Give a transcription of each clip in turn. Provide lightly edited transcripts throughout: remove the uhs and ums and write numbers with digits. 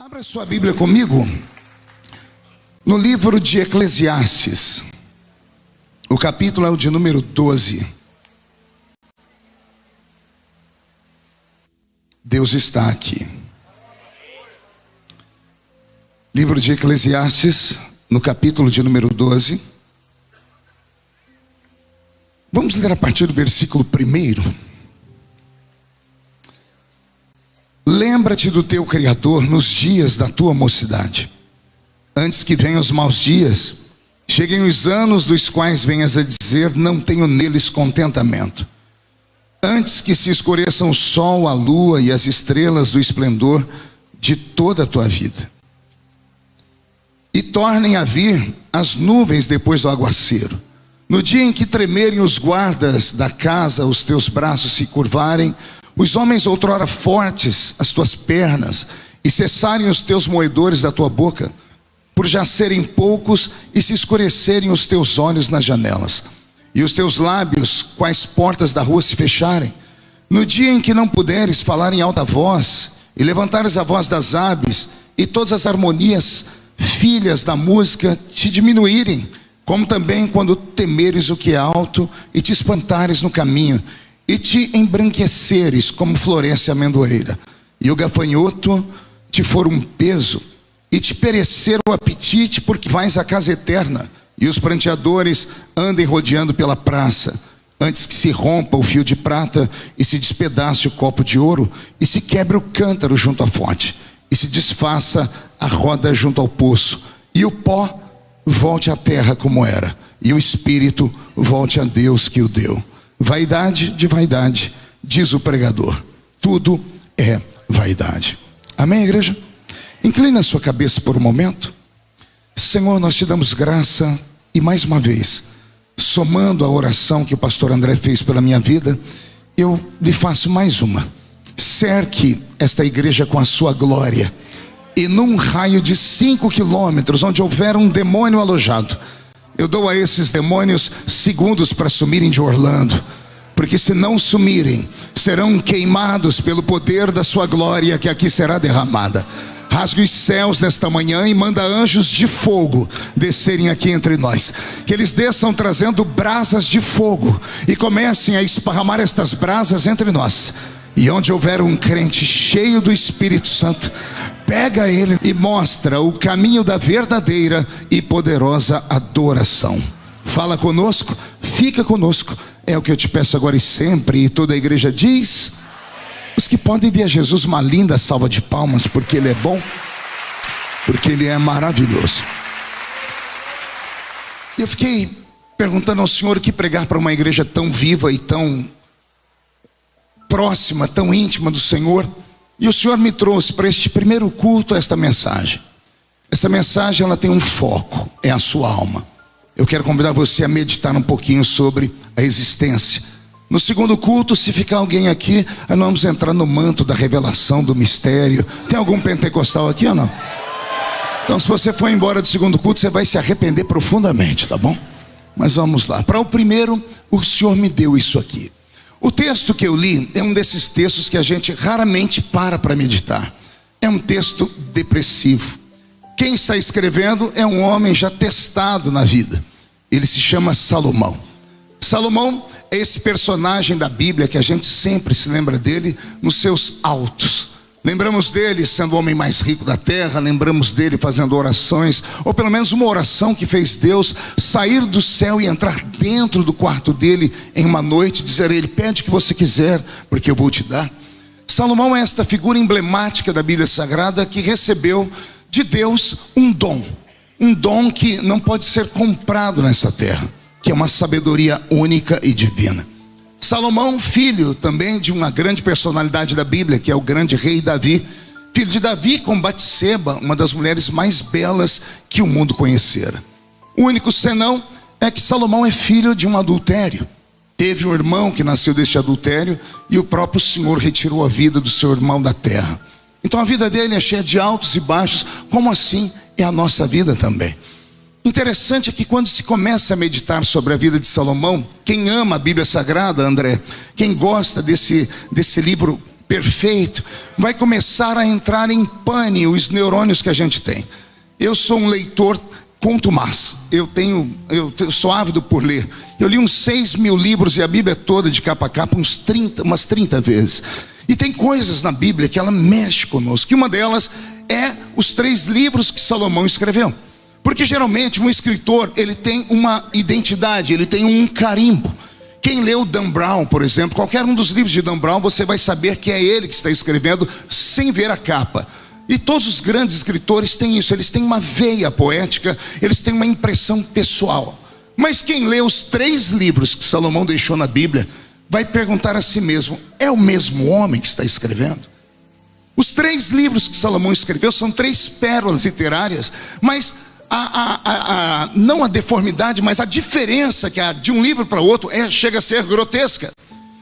Abra sua Bíblia comigo no livro de Eclesiastes. O capítulo é o de número 12. Deus está aqui. Livro de Eclesiastes, no capítulo de número 12. Vamos ler a partir do versículo 1. Lembra-te do teu Criador nos dias da tua mocidade, antes que venham os maus dias, cheguem os anos dos quais venhas a dizer: não tenho neles contentamento. Antes que se escureçam o sol, a lua e as estrelas do esplendor de toda a tua vida, e tornem a vir as nuvens depois do aguaceiro. No dia em que tremerem os guardas da casa, os teus braços se curvarem, os homens outrora fortes, as tuas pernas, e cessarem os teus moedores da tua boca, por já serem poucos, e se escurecerem os teus olhos nas janelas, e os teus lábios, quais portas da rua se fecharem. No dia em que não puderes falar em alta voz, e levantares a voz das aves, e todas as harmonias, filhas da música, te diminuírem, como também quando temeres o que é alto, e te espantares no caminho, e te embranqueceres como floresce a amendoeira, e o gafanhoto te for um peso, e te perecer o apetite, porque vais à casa eterna, e os pranteadores andem rodeando pela praça, antes que se rompa o fio de prata, e se despedace o copo de ouro, e se quebre o cântaro junto à fonte, e se desfaça a roda junto ao poço, e o pó volte à terra como era, e o espírito volte a Deus que o deu. Vaidade de vaidade, diz o pregador, tudo é vaidade. Amém, igreja? Inclina a sua cabeça por um momento. Senhor, nós te damos graça, e mais uma vez, somando a oração que o pastor André fez pela minha vida, eu lhe faço mais uma. Cerque esta igreja com a sua glória, e num raio de 5 quilômetros, onde houver um demônio alojado, eu dou a esses demônios segundos para sumirem de Orlando, porque se não sumirem, serão queimados pelo poder da sua glória que aqui será derramada. Rasgue os céus nesta manhã e manda anjos de fogo descerem aqui entre nós, que eles desçam trazendo brasas de fogo e comecem a esparramar estas brasas entre nós. E onde houver um crente cheio do Espírito Santo, pega ele e mostra o caminho da verdadeira e poderosa adoração. Fala conosco, fica conosco, é o que eu te peço agora e sempre. E toda a igreja diz: os que podem, dar a Jesus uma linda salva de palmas, porque Ele é bom, porque Ele é maravilhoso. Eu fiquei perguntando ao Senhor o que pregar para uma igreja tão viva e tão próxima, tão íntima do Senhor. E o Senhor me trouxe para este primeiro culto esta mensagem. Essa mensagem, ela tem um foco, é a sua alma. Eu quero convidar você a meditar um pouquinho sobre a existência. No segundo culto, se ficar alguém aqui, nós vamos entrar no manto da revelação, do mistério. Tem algum pentecostal aqui ou não? Então, se você for embora do segundo culto, você vai se arrepender profundamente, tá bom? Mas vamos lá. Para o primeiro, o Senhor me deu isso aqui. O texto que eu li é um desses textos que a gente raramente para meditar. É um texto depressivo. Quem está escrevendo é um homem já testado na vida. Ele se chama Salomão. Salomão é esse personagem da Bíblia que a gente sempre se lembra dele nos seus altos. Lembramos dele sendo o homem mais rico da terra, lembramos dele fazendo orações, ou pelo menos uma oração que fez Deus sair do céu e entrar dentro do quarto dele em uma noite, dizer a ele: pede o que você quiser, porque eu vou te dar. Salomão é esta figura emblemática da Bíblia Sagrada que recebeu de Deus um dom que não pode ser comprado nessa terra, que é uma sabedoria única e divina. Salomão, filho também de uma grande personalidade da Bíblia, que é o grande rei Davi, filho de Davi com Batseba, uma das mulheres mais belas que o mundo conhecera. O único senão é que Salomão é filho de um adultério. Teve um irmão que nasceu deste adultério, e o próprio Senhor retirou a vida do seu irmão da terra. Então a vida dele é cheia de altos e baixos, como assim é a nossa vida também. Interessante é que quando se começa a meditar sobre a vida de Salomão, quem ama a Bíblia Sagrada, André, quem gosta desse livro perfeito, vai começar a entrar em pane os neurônios que a gente tem. Eu sou um leitor contumaz, eu sou ávido por ler. Eu li uns 6.000 livros e a Bíblia toda de capa a capa umas 30 vezes. E tem coisas na Bíblia que ela mexe conosco, que uma delas é os 3 livros que Salomão escreveu. Porque geralmente um escritor, ele tem uma identidade, ele tem um carimbo. Quem leu Dan Brown, por exemplo, qualquer um dos livros de Dan Brown, você vai saber que é ele que está escrevendo sem ver a capa. E todos os grandes escritores têm isso, eles têm uma veia poética, eles têm uma impressão pessoal. Mas quem lê os 3 livros que Salomão deixou na Bíblia, vai perguntar a si mesmo: é o mesmo homem que está escrevendo? Os 3 livros que Salomão escreveu são 3 pérolas literárias, mas não a deformidade, mas a diferença que há de um livro para outro chega a ser grotesca.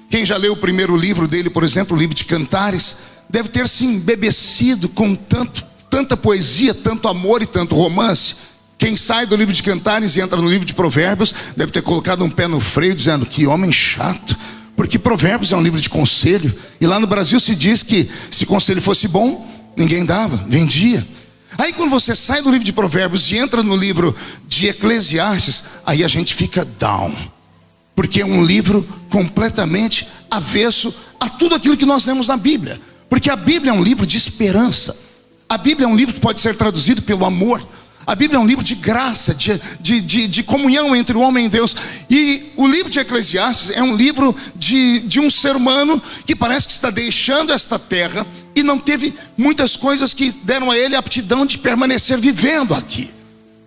Quem já leu o primeiro livro dele, por exemplo, o livro de Cantares, deve ter se embebecido com tanta poesia, tanto amor e tanto romance. Quem sai do livro de Cantares e entra no livro de Provérbios, deve ter colocado um pé no freio dizendo: que homem chato. Porque Provérbios é um livro de conselho, e lá no Brasil se diz que se conselho fosse bom, ninguém dava, vendia. Aí quando você sai do livro de Provérbios e entra no livro de Eclesiastes, aí a gente fica down, porque é um livro completamente avesso a tudo aquilo que nós lemos na Bíblia. Porque a Bíblia é um livro de esperança, a Bíblia é um livro que pode ser traduzido pelo amor, a Bíblia é um livro de graça, de comunhão entre o homem e Deus. E o livro de Eclesiastes é um livro de um ser humano que parece que está deixando esta terra e não teve muitas coisas que deram a ele a aptidão de permanecer vivendo aqui.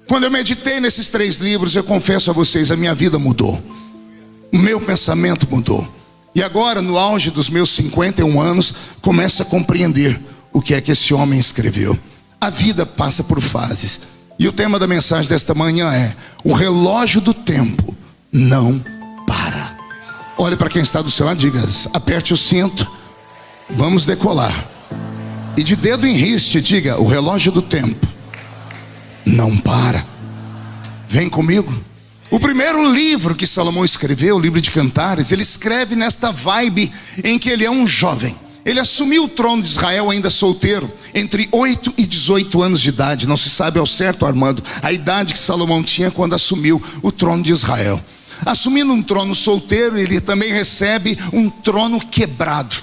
Quando eu meditei nesses 3 livros, eu confesso a vocês, a minha vida mudou, o meu pensamento mudou. E agora, no auge dos meus 51 anos, começo a compreender o que é que esse homem escreveu. A vida passa por fases. E o tema da mensagem desta manhã é: o relógio do tempo não para. Olhe para quem está do seu lado e diga: aperte o cinto, vamos decolar. E de dedo em riste diga: o relógio do tempo não para. Vem comigo. O primeiro livro que Salomão escreveu, o livro de Cantares, ele escreve nesta vibe em que ele é um jovem. Ele assumiu o trono de Israel ainda solteiro, entre 8 e 18 anos de idade. Não se sabe ao certo, Armando, a idade que Salomão tinha quando assumiu o trono de Israel. Assumindo um trono solteiro, ele também recebe um trono quebrado.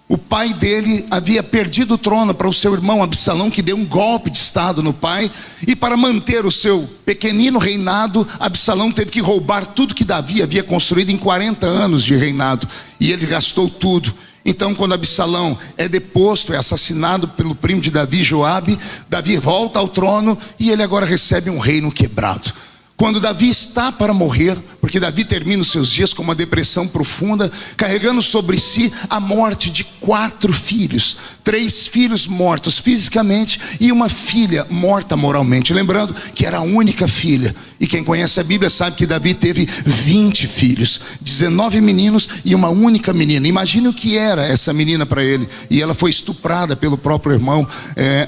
O pai dele havia perdido o trono para o seu irmão Absalão, que deu um golpe de estado no pai. E para manter o seu pequenino reinado, Absalão teve que roubar tudo que Davi havia construído em 40 anos de reinado. E ele gastou tudo. Então, quando Absalão é deposto, é assassinado pelo primo de Davi, Joabe, Davi volta ao trono e ele agora recebe um reino quebrado. Quando Davi está para morrer, porque Davi termina os seus dias com uma depressão profunda, carregando sobre si a morte de 4 filhos, 3 filhos mortos fisicamente e uma filha morta moralmente. Lembrando que era a única filha. E quem conhece a Bíblia sabe que Davi teve 20 filhos, 19 meninos e uma única menina. Imagine o que era essa menina para ele. E ela foi estuprada pelo próprio irmão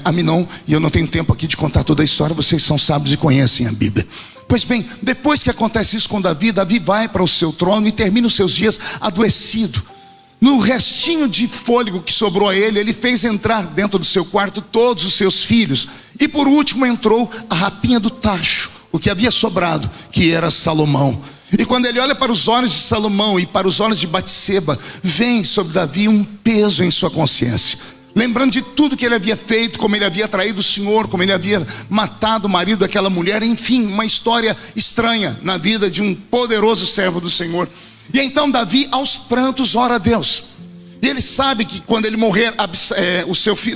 Aminon. E eu não tenho tempo aqui de contar toda a história, vocês são sábios e conhecem a Bíblia. Pois bem, depois que acontece isso com Davi, Davi vai para o seu trono e termina os seus dias adoecido. No restinho de fôlego que sobrou a ele, ele fez entrar dentro do seu quarto todos os seus filhos. E por último entrou a rapinha do tacho, o que havia sobrado, que era Salomão. E quando ele olha para os olhos de Salomão e para os olhos de Batseba, vem sobre Davi um peso em sua consciência. Lembrando de tudo que ele havia feito, como ele havia traído o Senhor, como ele havia matado o marido daquela mulher, enfim, uma história estranha na vida de um poderoso servo do Senhor. E então Davi aos prantos ora a Deus. E ele sabe que quando ele morrer, o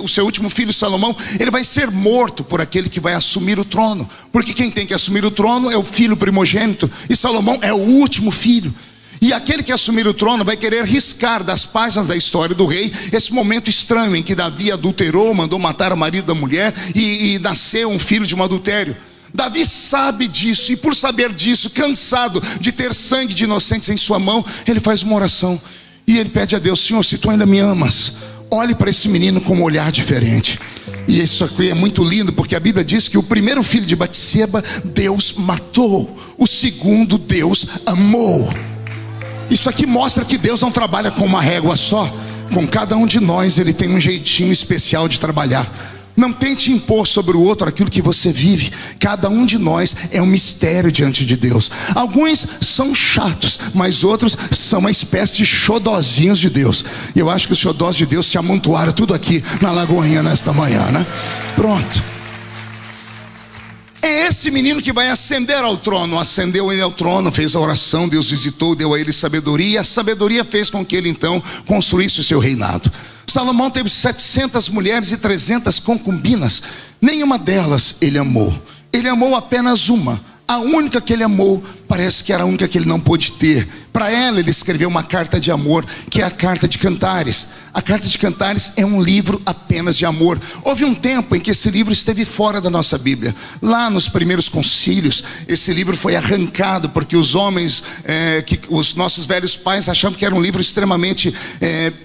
seu último filho Salomão, ele vai ser morto por aquele que vai assumir o trono. Porque quem tem que assumir o trono é o filho primogênito, e Salomão é o último filho. E aquele que assumir o trono vai querer riscar das páginas da história do rei esse momento estranho em que Davi adulterou, mandou matar o marido da mulher e nasceu um filho de um adultério. Davi sabe disso, e por saber disso, cansado de ter sangue de inocentes em sua mão, ele faz uma oração e ele pede a Deus: Senhor, se tu ainda me amas, olhe para esse menino com um olhar diferente. E isso aqui é muito lindo, porque a Bíblia diz que o primeiro filho de Batseba Deus matou, o segundo Deus amou. Isso aqui mostra que Deus não trabalha com uma régua só. com cada um de nós Ele tem um jeitinho especial de trabalhar. Não tente impor sobre o outro aquilo que você vive. Cada um de nós é um mistério diante de Deus. Alguns são chatos, mas outros são uma espécie de xodozinhos de Deus. E eu acho que os xodós de Deus se amontoaram tudo aqui na Lagoinha nesta manhã, né? Pronto. É esse menino que vai ascender ao trono. Ascendeu ele ao trono, fez a oração, Deus visitou, deu a ele sabedoria. E a sabedoria fez com que ele então construísse o seu reinado. Salomão teve 700 mulheres e 300 concubinas. Nenhuma delas ele amou. Ele amou apenas uma. A única que ele amou, parece que era a única que ele não pôde ter. Para ela ele escreveu uma carta de amor, que é a carta de Cantares. A carta de Cantares é um livro apenas de amor. Houve um tempo em que esse livro esteve fora da nossa Bíblia. Lá nos primeiros concílios, esse livro foi arrancado, porque os homens, os nossos velhos pais achavam que era um livro extremamente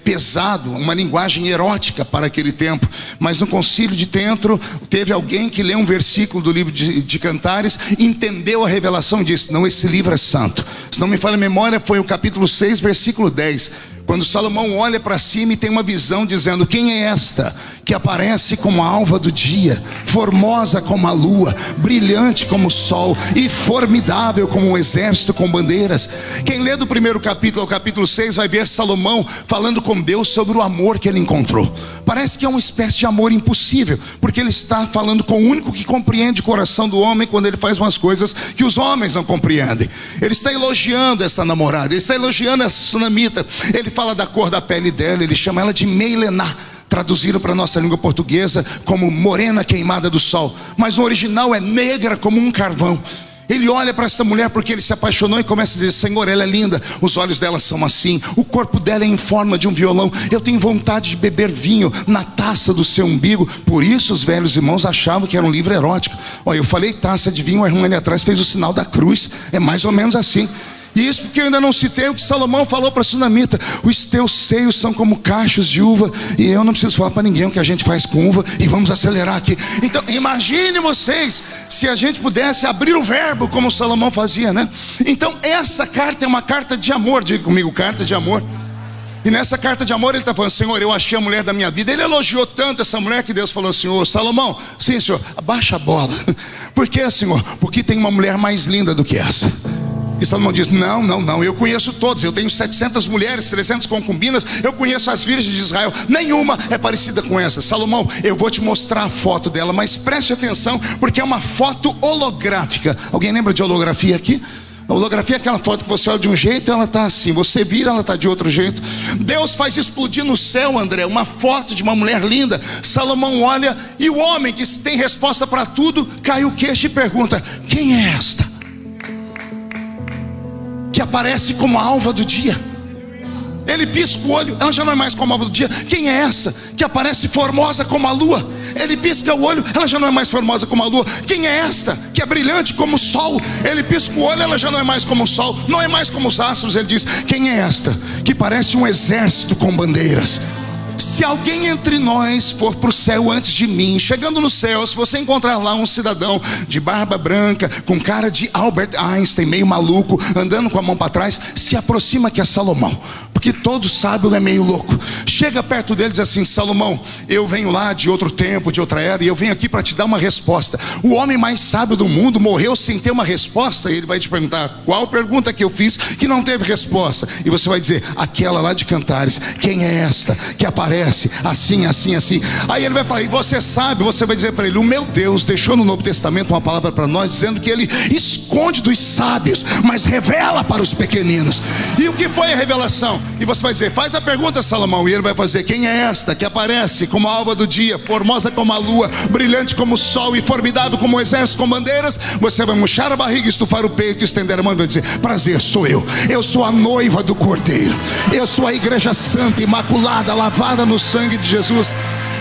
pesado, uma linguagem erótica para aquele tempo. Mas no concílio de Trento, teve alguém que leu um versículo do livro de Cantares, entendeu a revelação e disse: não, esse livro é santo. Se não me falha a memória, foi o capítulo 6, versículo 10. Quando Salomão olha para cima e tem uma visão dizendo: quem é esta que aparece como a alva do dia, formosa como a lua, brilhante como o sol e formidável como um exército com bandeiras? Quem lê do primeiro capítulo ao capítulo 6 vai ver Salomão falando com Deus sobre o amor que ele encontrou. Parece que é uma espécie de amor impossível, porque ele está falando com o único que compreende o coração do homem quando ele faz umas coisas que os homens não compreendem. Ele está elogiando essa namorada, ele está elogiando essa sunamita. Ele fala da cor da pele dela, ele chama ela de Meilená, traduziram para a nossa língua portuguesa como morena queimada do sol, mas no original é negra como um carvão. Ele olha para essa mulher porque ele se apaixonou e começa a dizer: Senhor, ela é linda, os olhos dela são assim, o corpo dela é em forma de um violão, eu tenho vontade de beber vinho na taça do seu umbigo. Por isso os velhos irmãos achavam que era um livro erótico. Olha, eu falei taça de vinho, o irmão ali atrás fez o sinal da cruz, é mais ou menos assim. E isso porque eu ainda não citei o que Salomão falou para a sunamita: os teus seios são como cachos de uva. E eu não preciso falar para ninguém o que a gente faz com uva. E vamos acelerar aqui. Então imagine vocês se a gente pudesse abrir o verbo como Salomão fazia, né? Então essa carta é uma carta de amor. Diga comigo, carta de amor. E nessa carta de amor ele está falando: Senhor, eu achei a mulher da minha vida. Ele elogiou tanto essa mulher que Deus falou: Senhor, Salomão, sim senhor, abaixa a bola. Por quê, Senhor? Porque tem uma mulher mais linda do que essa. E Salomão diz: não, eu conheço todos, eu tenho 700 mulheres, 300 concubinas, eu conheço as virgens de Israel, nenhuma é parecida com essa. Salomão, eu vou te mostrar a foto dela, mas preste atenção, porque é uma foto holográfica. Alguém lembra de holografia aqui? A holografia é aquela foto que você olha de um jeito e ela está assim, você vira, ela está de outro jeito. Deus faz explodir no céu, André, uma foto de uma mulher linda. Salomão olha e o homem que tem resposta para tudo cai o queixo e pergunta: quem é esta que aparece como a alva do dia? Ele pisca o olho, ela já não é mais como a alva do dia. Quem é essa que aparece formosa como a lua? Ele pisca o olho, ela já não é mais formosa como a lua. Quem é esta que é brilhante como o sol? Ele pisca o olho, ela já não é mais como o sol, não é mais como os astros. Ele diz: quem é esta que parece um exército com bandeiras? Se alguém entre nós for para o céu antes de mim, chegando no céu, se você encontrar lá um cidadão de barba branca, com cara de Albert Einstein, meio maluco, andando com a mão para trás, se aproxima que é Salomão, porque todo sábio é meio louco. Chega perto dele e diz assim: Salomão, eu venho lá de outro tempo, de outra era, e eu venho aqui para te dar uma resposta. O homem mais sábio do mundo morreu sem ter uma resposta. E ele vai te perguntar: qual pergunta que eu fiz que não teve resposta? E você vai dizer: aquela lá de Cantares. Quem é esta que aparece assim, assim, assim? Aí ele vai falar: e você sabe? Você vai dizer para ele: o meu Deus deixou no Novo Testamento uma palavra para nós, dizendo que ele esconde dos sábios, mas revela para os pequeninos. E o que foi a revelação? E você vai dizer: faz a pergunta, Salomão. E ele vai fazer: quem é esta que aparece como a alva do dia, formosa como a lua, brilhante como o sol e formidável como um exército com bandeiras? Você vai murchar a barriga, estufar o peito, estender a mão e vai dizer: prazer, sou eu sou a noiva do Cordeiro, eu sou a igreja santa, imaculada, lavada no sangue de Jesus.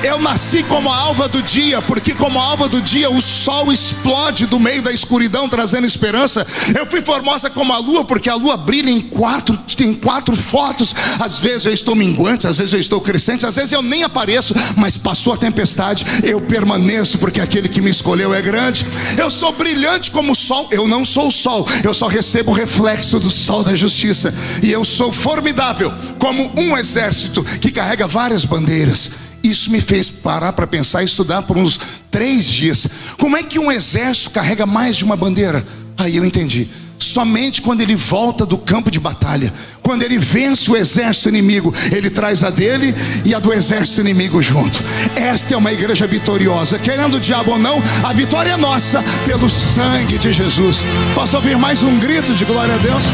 Eu nasci como a alva do dia, porque como a alva do dia o sol explode do meio da escuridão, trazendo esperança. Eu fui formosa como a lua, porque a lua brilha em quatro fotos. Às vezes eu estou minguante, às vezes eu estou crescente, às vezes eu nem apareço, mas passou a tempestade, eu permaneço, porque aquele que me escolheu é grande. Eu sou brilhante como o sol. Eu não sou o sol, eu só recebo o reflexo do sol da justiça. E eu sou formidável como um exército que carrega várias bandeiras. Isso me fez parar para pensar e estudar por uns 3 dias. Como é que um exército carrega mais de uma bandeira? Aí eu entendi. Somente quando ele volta do campo de batalha, quando ele vence o exército inimigo, ele traz a dele e a do exército inimigo junto. Esta é uma igreja vitoriosa. Querendo o diabo ou não, a vitória é nossa pelo sangue de Jesus. Posso ouvir mais um grito de glória a Deus?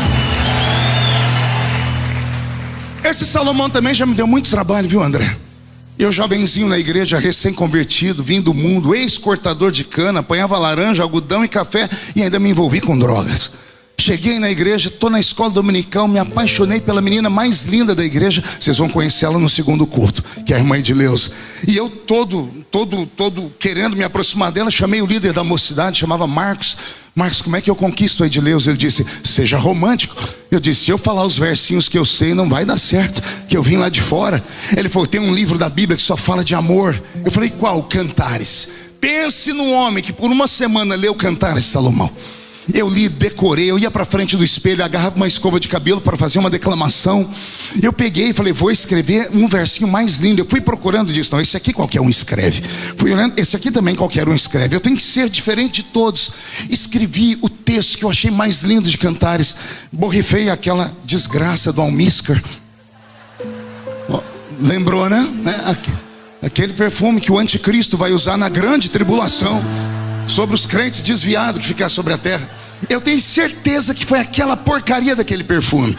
Esse Salomão também já me deu muito trabalho, viu, André? Eu jovenzinho na igreja, recém-convertido, vim do mundo, ex-cortador de cana, apanhava laranja, algodão e café e ainda me envolvi com drogas. Cheguei na igreja, estou na escola dominical, me apaixonei pela menina mais linda da igreja. Vocês vão conhecê-la no segundo culto, que é a irmã Edileuza. E eu todo querendo me aproximar dela, chamei o líder da mocidade, chamava Marcos. Marcos, como é que eu conquisto a Edileuza? Ele disse, seja romântico. Eu disse, se eu falar os versinhos que eu sei, não vai dar certo, que eu vim lá de fora. Ele falou, tem um livro da Bíblia que só fala de amor. Eu falei, qual? Cantares. Pense num homem que por uma semana leu Cantares de Salomão. Eu li, decorei, eu ia para frente do espelho, agarrava uma escova de cabelo para fazer uma declamação. Eu peguei e falei, vou escrever um versinho mais lindo. Eu fui procurando e disse, não, esse aqui qualquer um escreve. Fui olhando, esse aqui também qualquer um escreve. Eu tenho que ser diferente de todos. Escrevi o texto que eu achei mais lindo de Cantares. Borrifei aquela desgraça do almíscar. Lembrou, né? Aquele perfume que o anticristo vai usar na grande tribulação sobre os crentes desviados que ficam sobre a terra. Eu tenho certeza que foi aquela porcaria daquele perfume,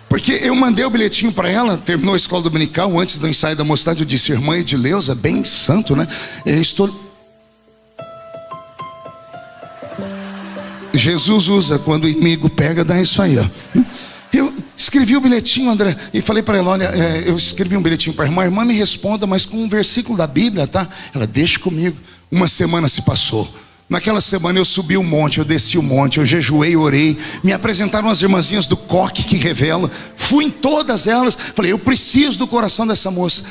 porque eu mandei o bilhetinho para ela. Terminou a escola dominical, antes do ensaio da mocidade, eu disse, irmã Edileuza, bem santo, né? Jesus usa quando o inimigo pega, dá isso aí, ó. Eu escrevi o bilhetinho, André, e falei para ela, olha, eu escrevi um bilhetinho para a irmã me responda, mas com um versículo da Bíblia, tá? Ela, deixa comigo. Uma semana se passou. Naquela semana eu subi o monte, eu desci o monte, eu jejuei, orei. Me apresentaram as irmãzinhas do coque que revela. Fui em todas elas. Falei, eu preciso do coração dessa moça.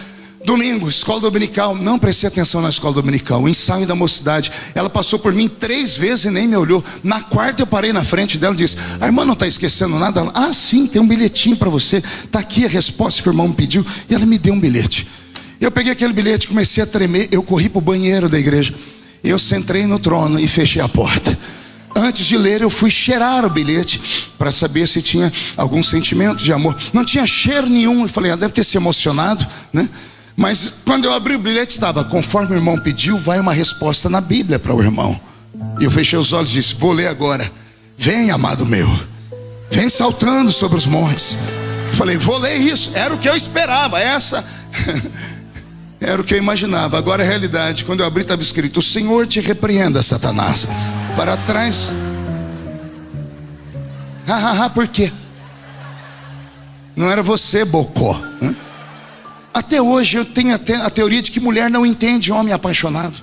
Domingo, escola dominical. Não prestei atenção na escola dominical. O ensaio da mocidade. Ela passou por mim 3 vezes e nem me olhou. Na quarta eu parei na frente dela e disse, a irmã não está esquecendo nada? Ela, ah, sim, tem um bilhetinho para você. Está aqui a resposta que o irmão me pediu. E ela me deu um bilhete. Eu peguei aquele bilhete, comecei a tremer. Eu corri para o banheiro da igreja. Eu sentei no trono e fechei a porta. Antes de ler, eu fui cheirar o bilhete para saber se tinha algum sentimento de amor. Não tinha cheiro nenhum. Eu falei, deve ter se emocionado, né? Mas quando eu abri o bilhete, estava, conforme o irmão pediu, vai uma resposta na Bíblia para o irmão. E eu fechei os olhos e disse, vou ler agora. Vem, amado meu, vem saltando sobre os montes. Eu falei, vou ler isso. Era o que eu esperava, era o que eu imaginava. Agora é a realidade. Quando eu abri, estava escrito, o Senhor te repreenda, Satanás. Para trás. Por quê? Não era você, bocó. Até hoje eu tenho até a teoria de que mulher não entende homem apaixonado.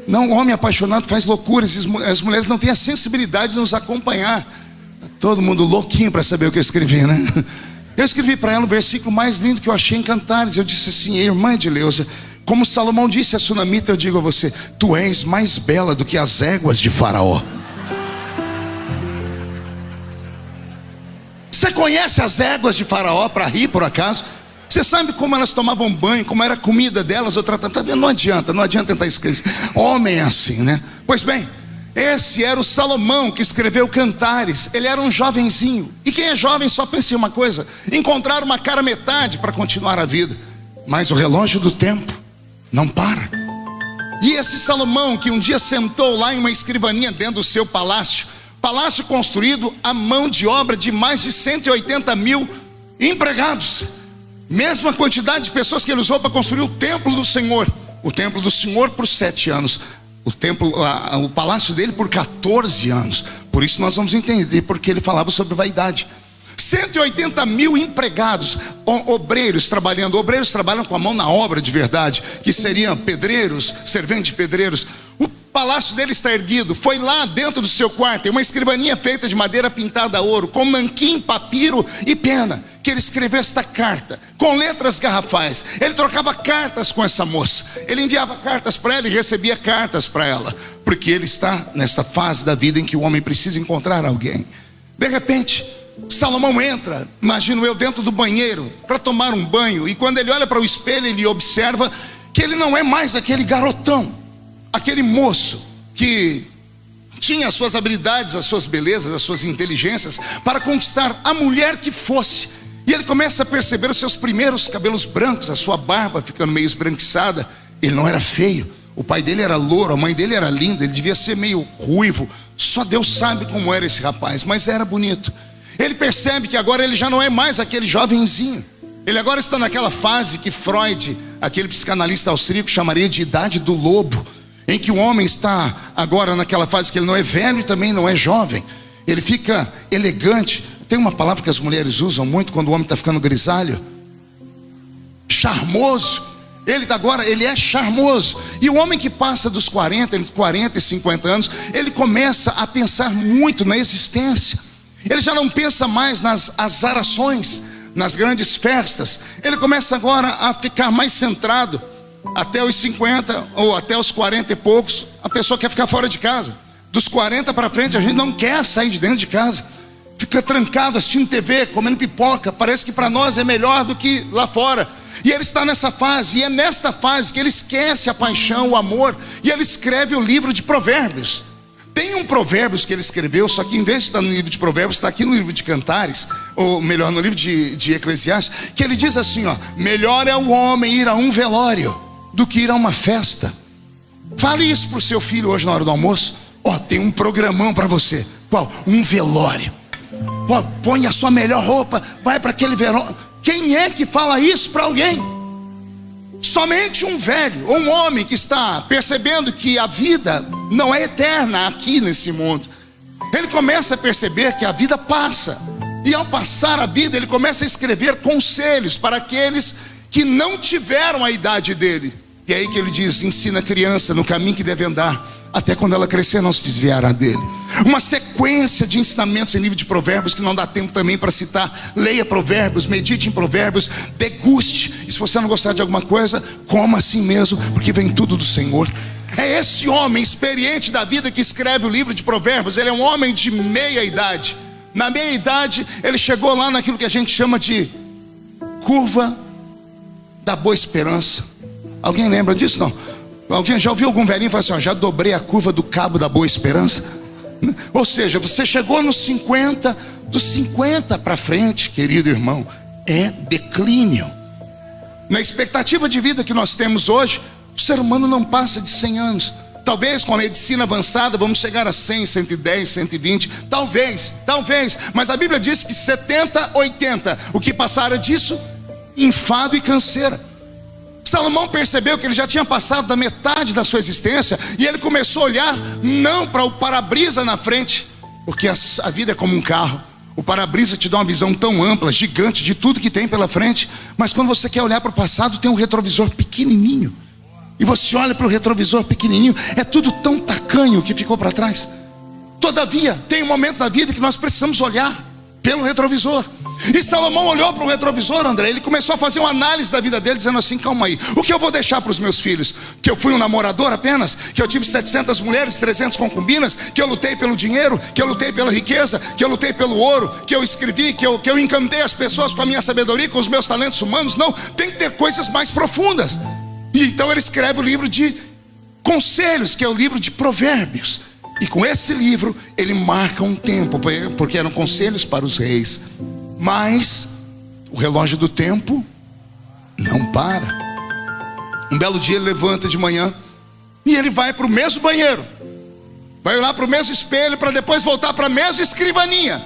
Não, homem apaixonado faz loucuras. As mulheres não têm a sensibilidade de nos acompanhar. Todo mundo louquinho para saber o que eu escrevi, né? Eu escrevi para ela o versículo mais lindo que eu achei em Cantares. Eu disse assim, irmã Edileuza, como Salomão disse a sunamita, eu digo a você, tu és mais bela do que as éguas de Faraó. Você conhece as éguas de Faraó para rir por acaso? Você sabe como elas tomavam banho, como era a comida delas, ou tratavam? Tá vendo? Não adianta tentar escrever. Homem é assim, né? Pois bem, esse era o Salomão que escreveu Cantares. Ele era um jovenzinho. E quem é jovem só pensa em uma coisa: encontrar uma cara metade para continuar a vida. Mas o relógio do tempo não para. E esse Salomão que um dia sentou lá em uma escrivaninha dentro do seu palácio construído à mão de obra de mais de 180 mil empregados. Mesma quantidade de pessoas que ele usou para construir o templo do Senhor. O templo do Senhor por 7 anos. O palácio dele por 14 anos. Por isso nós vamos entender porque ele falava sobre vaidade. 180 mil empregados, obreiros trabalhando. Obreiros trabalham com a mão na obra de verdade, que seriam pedreiros, serventes de pedreiros. O palácio dele está erguido. Foi lá dentro do seu quarto, tem uma escrivaninha feita de madeira pintada a ouro, com nanquim, papiro e pena, que ele escreveu esta carta, com letras garrafais. Ele trocava cartas com essa moça. Ele enviava cartas para ela e recebia cartas para ela, porque ele está nesta fase da vida em que o homem precisa encontrar alguém. De repente, Salomão entra, imagino eu, dentro do banheiro para tomar um banho, e quando ele olha para o espelho, ele observa que ele não é mais aquele garotão, aquele moço que tinha as suas habilidades, as suas belezas, as suas inteligências para conquistar a mulher que fosse. E ele começa a perceber os seus primeiros cabelos brancos, a sua barba ficando meio esbranquiçada. Ele não era feio, o pai dele era louro, a mãe dele era linda, ele devia ser meio ruivo. Só Deus sabe como era esse rapaz, mas era bonito. Ele percebe que agora ele já não é mais aquele jovenzinho. Ele agora está naquela fase que Freud, aquele psicanalista austríaco, chamaria de idade do lobo, em que o homem está agora naquela fase que ele não é velho e também não é jovem. Ele fica elegante. Tem uma palavra que as mulheres usam muito quando o homem está ficando grisalho: charmoso. Ele é charmoso. E o homem que passa dos 40, entre 40 e 50 anos, ele começa a pensar muito na existência. Ele já não pensa mais nas azarações, nas grandes festas. Ele começa agora a ficar mais centrado. Até os 50 ou até os 40 e poucos, a pessoa quer ficar fora de casa. Dos 40 para frente, a gente não quer sair de dentro de casa. Fica trancado assistindo TV, comendo pipoca. Parece que para nós é melhor do que lá fora. E ele está nessa fase, e é nesta fase que ele esquece a paixão, o amor, e ele escreve o livro de Provérbios. Tem um Provérbios que ele escreveu, só que em vez de estar no livro de Provérbios, está aqui no livro de Cantares, ou melhor, no livro de Eclesiastes, que ele diz assim, ó: melhor é o homem ir a um velório do que ir a uma festa. Fale isso para o seu filho hoje na hora do almoço. Ó, tem um programão para você. Qual? Um velório. Põe a sua melhor roupa, vai para aquele velório. Quem é que fala isso para alguém? Somente um velho, ou um homem que está percebendo que a vida não é eterna aqui nesse mundo. Ele começa a perceber que a vida passa, e ao passar a vida, ele começa a escrever conselhos para aqueles que não tiveram a idade dele. E é aí que ele diz: ensina a criança no caminho que deve andar, até quando ela crescer não se desviará dele. Uma sequência de ensinamentos em livro de Provérbios que não dá tempo também para citar. Leia Provérbios, medite em Provérbios, deguste. E se você não gostar de alguma coisa, coma assim mesmo, porque vem tudo do Senhor. É esse homem experiente da vida que escreve o livro de Provérbios. Ele é um homem de meia idade. Na meia idade, ele chegou lá naquilo que a gente chama de curva da boa esperança. Alguém lembra disso? Não? Alguém já ouviu algum velhinho falar assim: ó, já dobrei a curva do cabo da boa esperança? Ou seja, você chegou nos 50, dos 50 para frente, querido irmão, é declínio. Na expectativa de vida que nós temos hoje, o ser humano não passa de 100 anos. Talvez com a medicina avançada vamos chegar a 100, 110, 120, talvez, mas a Bíblia diz que 70, 80, o que passara disso, enfado e canseira. Salomão percebeu que ele já tinha passado da metade da sua existência, e ele começou a olhar não para o para-brisa na frente, porque a vida é como um carro. O para-brisa te dá uma visão tão ampla, gigante, de tudo que tem pela frente, mas quando você quer olhar para o passado, tem um retrovisor pequenininho, e você olha para o retrovisor pequenininho, é tudo tão tacanho que ficou para trás. Todavia, tem um momento na vida que nós precisamos olhar pelo retrovisor. E Salomão olhou para o retrovisor, André. Ele começou a fazer uma análise da vida dele, dizendo assim: calma aí, o que eu vou deixar para os meus filhos? Que eu fui um namorador apenas? Que eu tive 700 mulheres, 300 concubinas? Que eu lutei pelo dinheiro? Que eu lutei pela riqueza? Que eu lutei pelo ouro? Que eu escrevi? Que eu encantei as pessoas com a minha sabedoria, com os meus talentos humanos? Não, tem que ter coisas mais profundas. E então ele escreve o livro de conselhos, que é o livro de Provérbios. E com esse livro ele marca um tempo, porque eram conselhos para os reis. Mas o relógio do tempo não para. Um belo dia ele levanta de manhã e ele vai para o mesmo banheiro, vai lá para o mesmo espelho, para depois voltar para a mesma escrivaninha,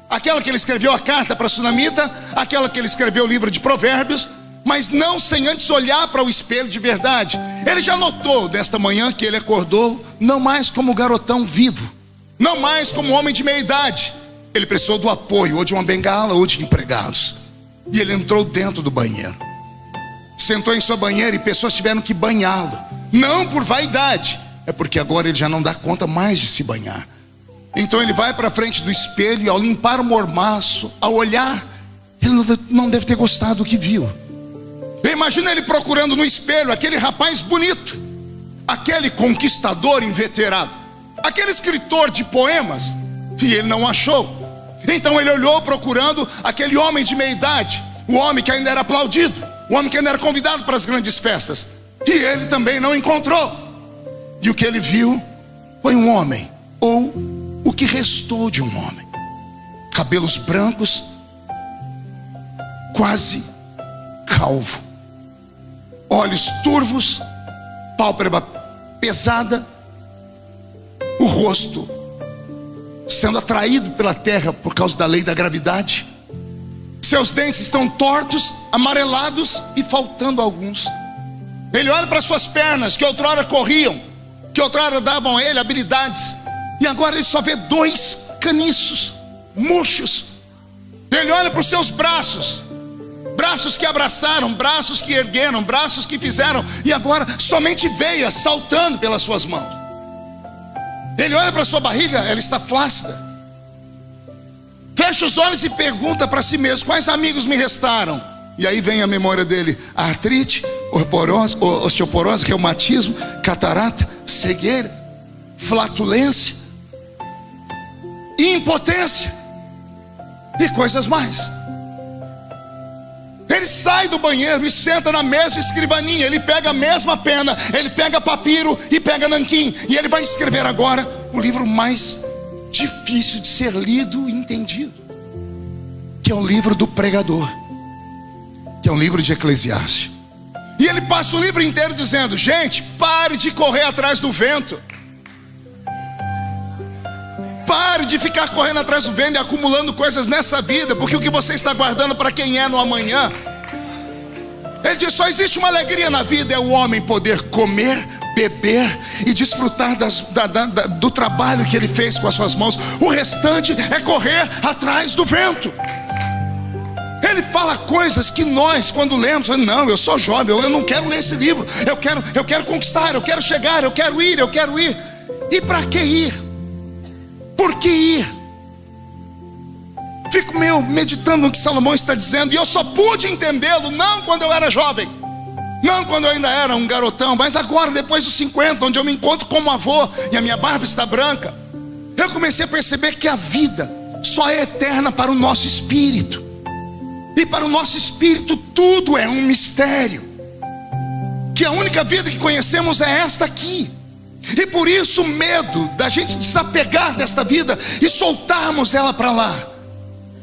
aquela que ele escreveu a carta para a Sunamita, aquela que ele escreveu o livro de Provérbios, mas não sem antes olhar para o espelho de verdade. Ele já notou desta manhã que ele acordou não mais como garotão vivo, não mais como homem de meia idade. Ele precisou do apoio, ou de uma bengala, ou de empregados. E ele entrou dentro do banheiro, sentou em sua banheira, e pessoas tiveram que banhá-lo. Não por vaidade, é porque agora ele já não dá conta mais de se banhar. Então ele vai para frente do espelho, e ao limpar o mormaço, ao olhar, ele não deve ter gostado do que viu. Imagina ele procurando no espelho aquele rapaz bonito, aquele conquistador inveterado, aquele escritor de poemas, e ele não achou. Então ele olhou procurando aquele homem de meia idade, o homem que ainda era aplaudido, o homem que ainda era convidado para as grandes festas, e ele também não encontrou. E o que ele viu foi um homem, ou o que restou de um homem, cabelos brancos, quase calvo, olhos turvos, pálpebra pesada, o rosto sendo atraído pela terra por causa da lei da gravidade. Seus dentes estão tortos, amarelados e faltando alguns. Ele olha para suas pernas, que outrora corriam, que outrora davam a ele habilidades, e agora ele só vê 2 caniços murchos. Ele olha para os seus braços, braços que abraçaram, braços que ergueram, braços que fizeram, e agora somente veias saltando pelas suas mãos. Ele olha para sua barriga, ela está flácida. Fecha os olhos e pergunta para si mesmo: quais amigos me restaram? E aí vem a memória dele: artrite, osteoporose, reumatismo, catarata, cegueira, flatulência, impotência e coisas mais. Ele sai do banheiro e senta na mesma escrivaninha. Ele pega a mesma pena, ele pega papiro e pega nanquim, e ele vai escrever agora o livro mais difícil de ser lido e entendido, que é o livro do pregador, que é um livro de Eclesiastes. E ele passa o livro inteiro dizendo: gente, pare de correr atrás do vento. Pare de ficar correndo atrás do vento e acumulando coisas nessa vida, porque o que você está guardando para quem é no amanhã. Ele diz: só existe uma alegria na vida, é o homem poder comer, beber e desfrutar do trabalho que ele fez com as suas mãos. O restante é correr atrás do vento. Ele fala coisas que nós, quando lemos, não, eu sou jovem, eu não quero ler esse livro, eu quero conquistar, eu quero chegar, eu quero ir. E para que ir? Por que ir? Fico meditando no que Salomão está dizendo, e eu só pude entendê-lo não quando eu era jovem, não quando eu ainda era um garotão, mas agora, depois dos 50, onde eu me encontro como avô e a minha barba está branca, eu comecei a perceber que a vida só é eterna para o nosso espírito, e para o nosso espírito tudo é um mistério, que a única vida que conhecemos é esta aqui. E por isso o medo da gente desapegar desta vida e soltarmos ela para lá.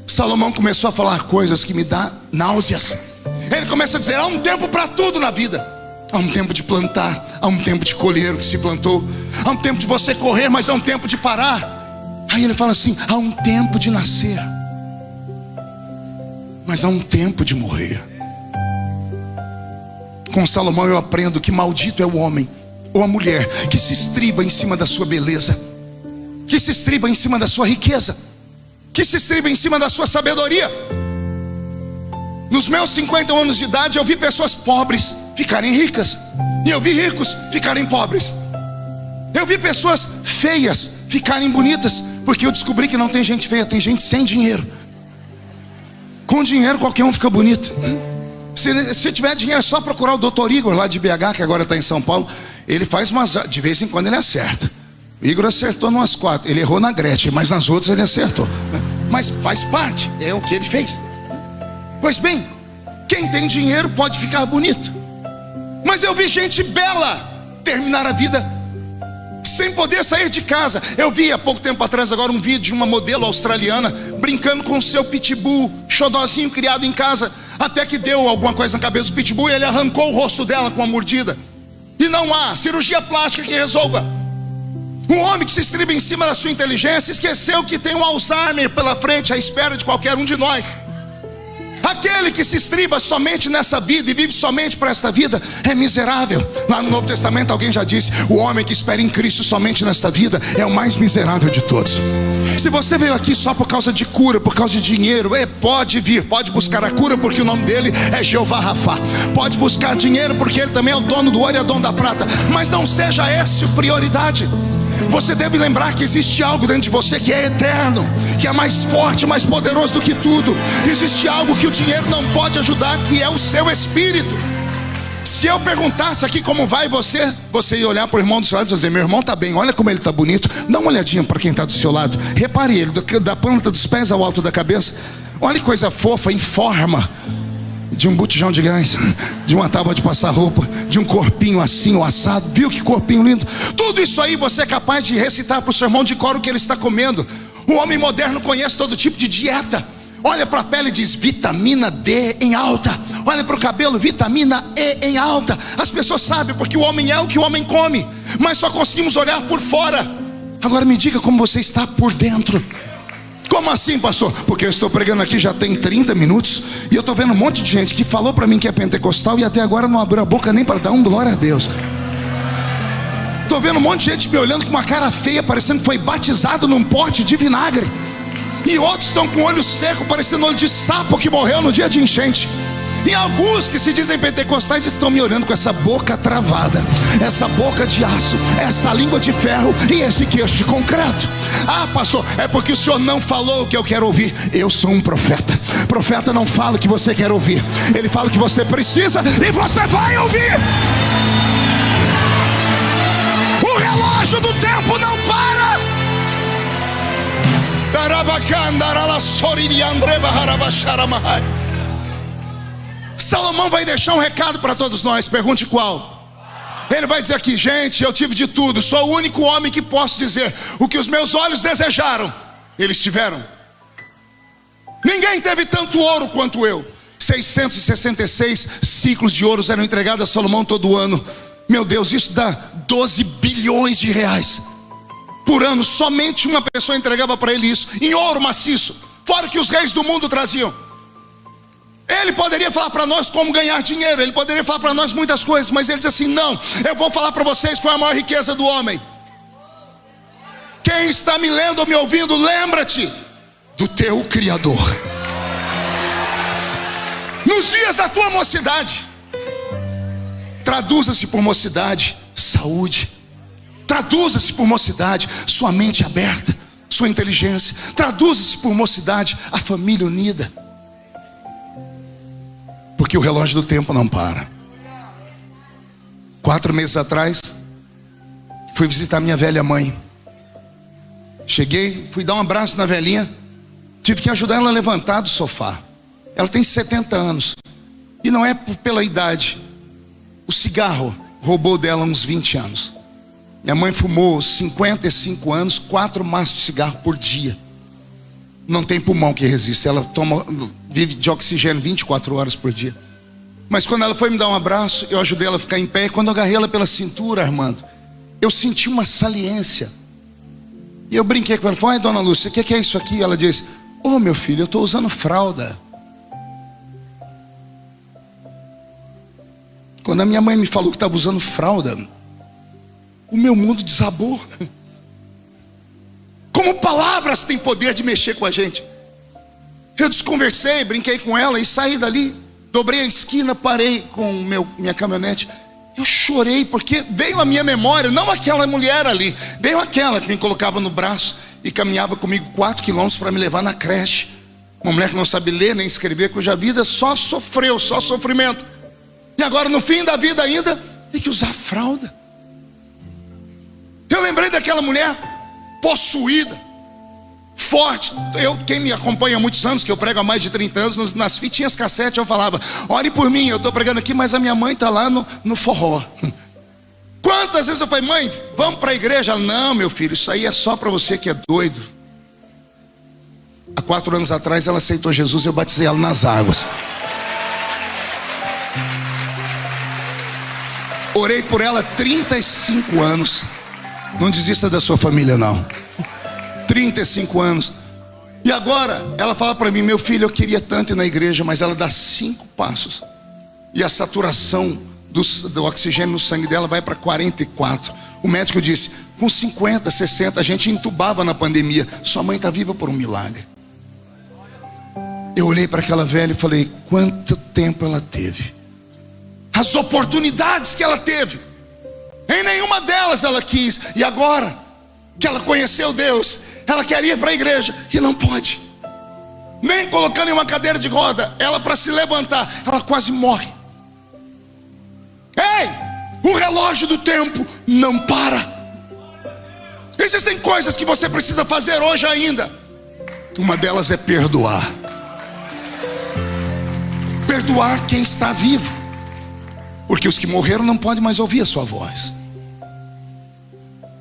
Salomão começou a falar coisas que me dão náuseas. Ele começa a dizer: há um tempo para tudo na vida. Há um tempo de plantar, há um tempo de colher o que se plantou, há um tempo de você correr, mas há um tempo de parar. Aí ele fala assim: há um tempo de nascer, mas há um tempo de morrer. Com Salomão eu aprendo que maldito é o homem ou a mulher que se estriba em cima da sua beleza, que se estriba em cima da sua riqueza, que se estriba em cima da sua sabedoria. Nos meus 50 anos de idade eu vi pessoas pobres ficarem ricas, e eu vi ricos ficarem pobres. Eu vi pessoas feias ficarem bonitas, porque eu descobri que não tem gente feia, tem gente sem dinheiro. Com dinheiro qualquer um fica bonito. Se tiver dinheiro é só procurar o Dr. Igor lá de BH, que agora está em São Paulo. Ele faz umas, de vez em quando ele acerta. O Igor acertou umas 4, ele errou na Gretchen, mas nas outras ele acertou. Mas faz parte, é o que ele fez. Pois bem, quem tem dinheiro pode ficar bonito, mas eu vi gente bela terminar a vida sem poder sair de casa. Eu vi há pouco tempo atrás agora um vídeo de uma modelo australiana brincando com o seu pitbull, xodozinho criado em casa, até que deu alguma coisa na cabeça do pitbull e ele arrancou o rosto dela com a mordida. E não há cirurgia plástica que resolva. Um homem que se estriba em cima da sua inteligência esqueceu que tem um Alzheimer pela frente à espera de qualquer um de nós. Aquele que se estriba somente nessa vida e vive somente para esta vida é miserável. Lá no Novo Testamento alguém já disse: o homem que espera em Cristo somente nesta vida é o mais miserável de todos. Se você veio aqui só por causa de cura, por causa de dinheiro, pode vir, pode buscar a cura, porque o nome dele é Jeová Rafá. Pode buscar dinheiro, porque ele também é o dono do ouro e é o dono da prata. Mas não seja essa a prioridade. Você deve lembrar que existe algo dentro de você que é eterno, que é mais forte, mais poderoso do que tudo. Existe algo que o dinheiro não pode ajudar, que é o seu espírito. Se eu perguntasse aqui como vai você ia olhar para o irmão do seu lado e dizer: meu irmão está bem, olha como ele está bonito. Dá uma olhadinha para quem está do seu lado. Repare ele, da ponta dos pés ao alto da cabeça. Olha que coisa fofa, em forma de um botijão de gás, de uma tábua de passar roupa, de um corpinho assim ou assado. Viu que corpinho lindo? Tudo isso aí você é capaz de recitar para o seu irmão de cor o que ele está comendo. O homem moderno conhece todo tipo de dieta. Olha para a pele e diz: vitamina D em alta. Olha para o cabelo: vitamina E em alta. As pessoas sabem, porque o homem é o que o homem come, mas só conseguimos olhar por fora. Agora me diga como você está por dentro. Como assim, pastor? Porque eu estou pregando aqui já tem 30 minutos e eu estou vendo um monte de gente que falou para mim que é pentecostal e até agora não abriu a boca nem para dar um glória a Deus. Estou vendo um monte de gente me olhando com uma cara feia, parecendo que foi batizado num pote de vinagre. E outros estão com o olho seco, parecendo olho de sapo que morreu no dia de enchente. E alguns que se dizem pentecostais estão me olhando com essa boca travada, essa boca de aço, essa língua de ferro e esse queixo de concreto. Ah, pastor, é porque o senhor não falou o que eu quero ouvir. Eu sou um profeta. Profeta não fala o que você quer ouvir, ele fala o que você precisa e você vai ouvir. O relógio do tempo não para. Salomão vai deixar um recado para todos nós. Pergunte qual. Ele vai dizer aqui: gente, eu tive de tudo, sou o único homem que posso dizer o que os meus olhos desejaram, eles tiveram. Ninguém teve tanto ouro quanto eu. 666 ciclos de ouro eram entregados a Salomão todo ano. Meu Deus, isso dá 12 bilhões de reais por ano. Somente uma pessoa entregava para ele isso, em ouro maciço, fora o que os reis do mundo traziam. Ele poderia falar para nós como ganhar dinheiro, ele poderia falar para nós muitas coisas, mas ele diz assim: não, eu vou falar para vocês qual é a maior riqueza do homem. Quem está me lendo ou me ouvindo, lembra-te do teu Criador. Nos dias da tua mocidade, traduza-se por mocidade saúde. Traduza-se por mocidade sua mente aberta, sua inteligência. Traduza-se por mocidade a família unida. Porque o relógio do tempo não para. 4 meses atrás, fui visitar minha velha mãe. Cheguei, fui dar um abraço na velhinha. Tive que ajudar ela a levantar do sofá. Ela tem 70 anos. E não é pela idade. O cigarro roubou dela uns 20 anos. Minha mãe fumou 55 anos, 4 maços de cigarro por dia. Não tem pulmão que resista. Ela vive de oxigênio 24 horas por dia. Mas quando ela foi me dar um abraço, eu ajudei ela a ficar em pé. E quando eu agarrei ela pela cintura, Armando, eu senti uma saliência. E eu brinquei com ela. Falei: ai, dona Lúcia, o que é isso aqui? Ela disse: ô, meu filho, eu estou usando fralda. Quando a minha mãe me falou que estava usando fralda, o meu mundo desabou. Como palavras têm poder de mexer com a gente. Eu desconversei, brinquei com ela e saí dali. Dobrei a esquina, parei com minha caminhonete. Eu chorei porque veio a minha memória, não aquela mulher ali, veio aquela que me colocava no braço e caminhava comigo 4 quilômetros para me levar na creche. Uma mulher que não sabe ler nem escrever, cuja vida só sofreu, só sofrimento. E agora no fim da vida ainda tem que usar fralda. Eu lembrei daquela mulher possuída, forte. Quem me acompanha há muitos anos, que eu prego há mais de 30 anos, nas fitinhas cassete eu falava: ore por mim, eu estou pregando aqui, mas a minha mãe está lá no forró. Quantas vezes eu falei: mãe, vamos para a igreja? Ela: não, meu filho, isso aí é só para você que é doido. Há 4 anos atrás ela aceitou Jesus e eu batizei ela nas águas. Orei por ela 35 anos. Não desista da sua família, não. 35 anos. E agora ela fala para mim: meu filho, eu queria tanto ir na igreja, mas ela dá 5 passos e a saturação do oxigênio no sangue dela vai para 44. O médico disse: com 50, 60 a gente entubava na pandemia. Sua mãe está viva por um milagre. Eu olhei para aquela velha e falei: quanto tempo ela teve, as oportunidades que ela teve, em nenhuma delas ela quis. E agora que ela conheceu Deus, ela quer ir para a igreja e não pode, nem colocando em uma cadeira de roda. Ela, para se levantar, ela quase morre. Ei, o relógio do tempo não para. Existem coisas que você precisa fazer hoje ainda. Uma delas é perdoar. Perdoar quem está vivo, porque os que morreram não podem mais ouvir a sua voz.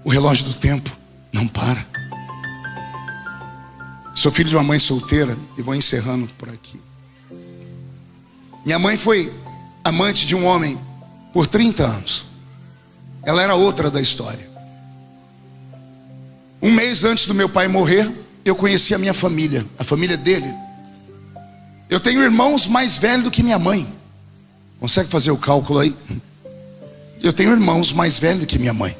O relógio do tempo não para. Sou filho de uma mãe solteira e vou encerrando por aqui. Minha mãe foi amante de um homem por 30 anos. Ela era outra da história. Um mês antes do meu pai morrer, eu conheci a minha família, a família dele. Eu tenho irmãos mais velhos do que minha mãe. Consegue fazer o cálculo aí? Eu tenho irmãos mais velhos do que minha mãe.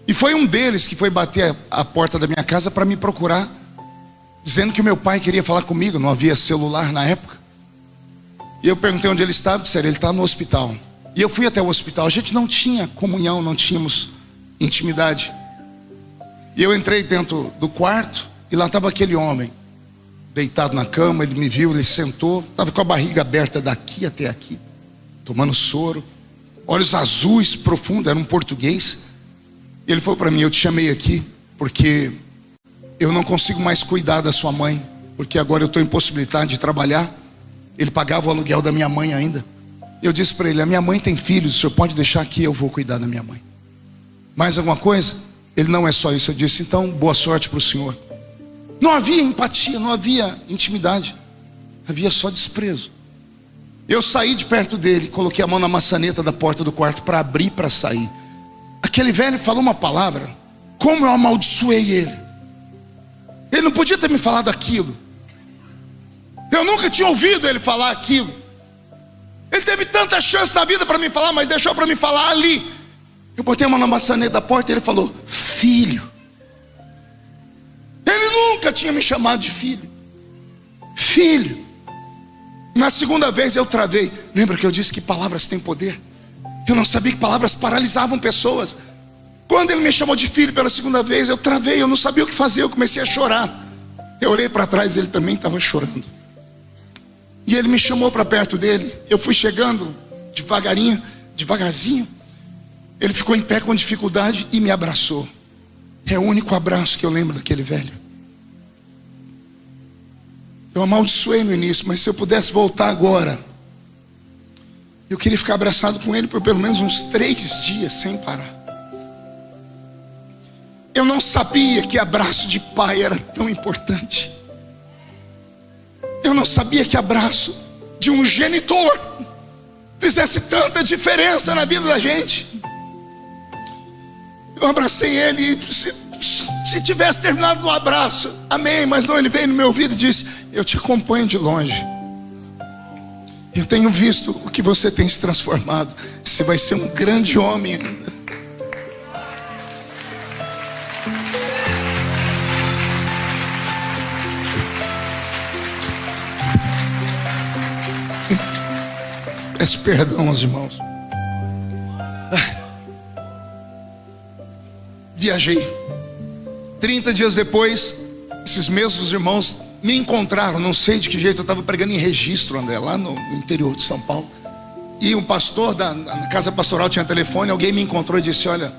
E foi um deles que foi bater a porta da minha casa para me procurar, dizendo que o meu pai queria falar comigo. Não havia celular na época. E eu perguntei onde ele estava. Disseram: ele está no hospital. E eu fui até o hospital. A gente não tinha comunhão, não tínhamos intimidade. E eu entrei dentro do quarto e lá estava aquele homem deitado na cama. Ele me viu, ele sentou, estava com a barriga aberta daqui até aqui, tomando soro, olhos azuis profundos, era um português. E ele falou para mim: eu te chamei aqui porque eu não consigo mais cuidar da sua mãe, porque agora eu estou impossibilitado de trabalhar. Ele pagava o aluguel da minha mãe ainda. Eu disse para ele: a minha mãe tem filhos, o senhor pode deixar aqui, eu vou cuidar da minha mãe. Mais alguma coisa? Ele: não é só isso. Eu disse: então, boa sorte para o senhor. Não havia empatia, não havia intimidade, havia só desprezo. Eu saí de perto dele, coloquei a mão na maçaneta da porta do quarto para abrir, para sair. Aquele velho falou uma palavra, como eu amaldiçoei ele. Ele não podia ter me falado aquilo. Eu nunca tinha ouvido ele falar aquilo. Ele teve tanta chance na vida para me falar, mas deixou para me falar ali. Eu botei a mão na maçaneta da porta e ele falou: filho. Ele nunca tinha me chamado de filho. Filho. Na segunda vez eu travei. Lembra que eu disse que palavras têm poder? Eu não sabia que palavras paralisavam pessoas. Quando ele me chamou de filho pela segunda vez, eu travei, eu não sabia o que fazer, eu comecei a chorar. Eu olhei para trás, ele também estava chorando. E ele me chamou para perto dele. Eu fui chegando devagarinho, devagarzinho. Ele ficou em pé com dificuldade e me abraçou. É o único abraço que eu lembro daquele velho. Eu amaldiçoei no início, mas se eu pudesse voltar agora, eu queria ficar abraçado com ele por pelo menos uns 3 dias sem parar. Eu não sabia que abraço de pai era tão importante. Eu não sabia que abraço de um genitor fizesse tanta diferença na vida da gente. Eu abracei ele e se tivesse terminado no abraço, amém, mas não, ele veio no meu ouvido e disse: eu te acompanho de longe. Eu tenho visto o que você tem se transformado. Você vai ser um grande homem ainda. Peço perdão aos irmãos. Viajei. 30 dias depois, esses mesmos irmãos me encontraram. Não sei de que jeito, eu estava pregando em Registro, André, lá no interior de São Paulo. E um pastor da casa pastoral tinha telefone. Alguém me encontrou e disse: olha,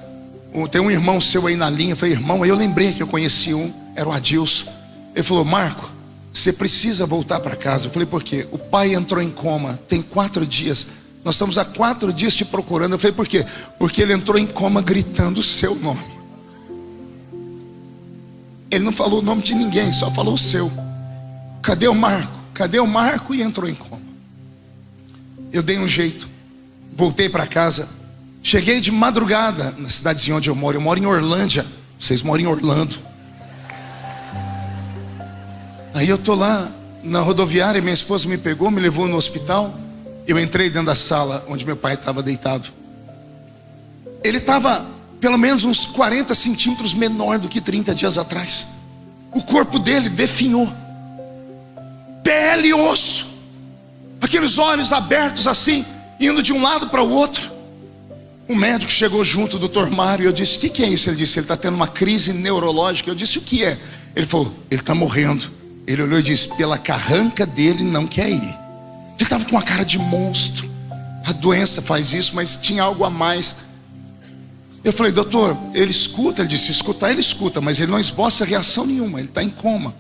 tem um irmão seu aí na linha. Eu falei: irmão? Aí eu lembrei que eu conheci um, era o Adilson. Ele falou: Marco, você precisa voltar para casa. Eu falei: por quê? O pai entrou em coma, tem 4 dias. Nós estamos há 4 dias te procurando. Eu falei: por quê? Porque ele entrou em coma gritando o seu nome. Ele não falou o nome de ninguém, só falou o seu. Cadê o Marco? Cadê o Marco? E entrou em coma. Eu dei um jeito, voltei para casa. Cheguei de madrugada na cidadezinha onde eu moro. Eu moro em Orlândia. Vocês moram em Orlando. Aí eu tô lá na rodoviária, minha esposa me pegou, me levou no hospital. Eu entrei dentro da sala onde meu pai estava deitado. Ele estava pelo menos uns 40 centímetros menor do que 30 dias atrás. O corpo dele definhou, pele e osso, aqueles olhos abertos assim, indo de um lado para o outro. O médico chegou junto, o doutor Mário, e eu disse: o que é isso? Ele disse: ele está tendo uma crise neurológica. Eu disse: o que é? Ele falou: ele está morrendo. Ele olhou e disse: pela carranca dele não quer ir. Ele estava com uma cara de monstro. A doença faz isso, mas tinha algo a mais. Eu falei: doutor, ele escuta? Ele disse: escutar ele escuta, mas ele não esboça reação nenhuma, ele está em coma.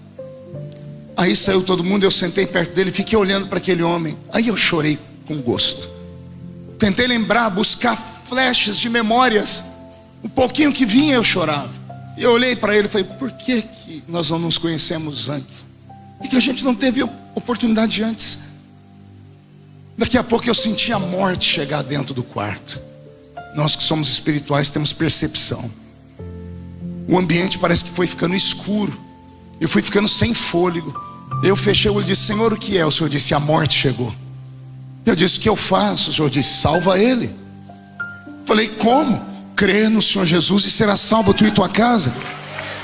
Aí saiu todo mundo, eu sentei perto dele, fiquei olhando para aquele homem. Aí eu chorei com gosto. Tentei lembrar, buscar flechas de memórias. Um pouquinho que vinha eu chorava. E eu olhei para ele e falei: por que nós não nos conhecemos antes? Por que a gente não teve oportunidade antes? Daqui a pouco eu senti a morte chegar dentro do quarto. Nós que somos espirituais temos percepção. O ambiente parece que foi ficando escuro. Eu fui ficando sem fôlego. Eu fechei o olho e disse: Senhor, o que é? O Senhor disse: a morte chegou. Eu disse: o que eu faço? O Senhor disse: salva ele. Falei: como? Crê no Senhor Jesus e será salvo tu e tua casa.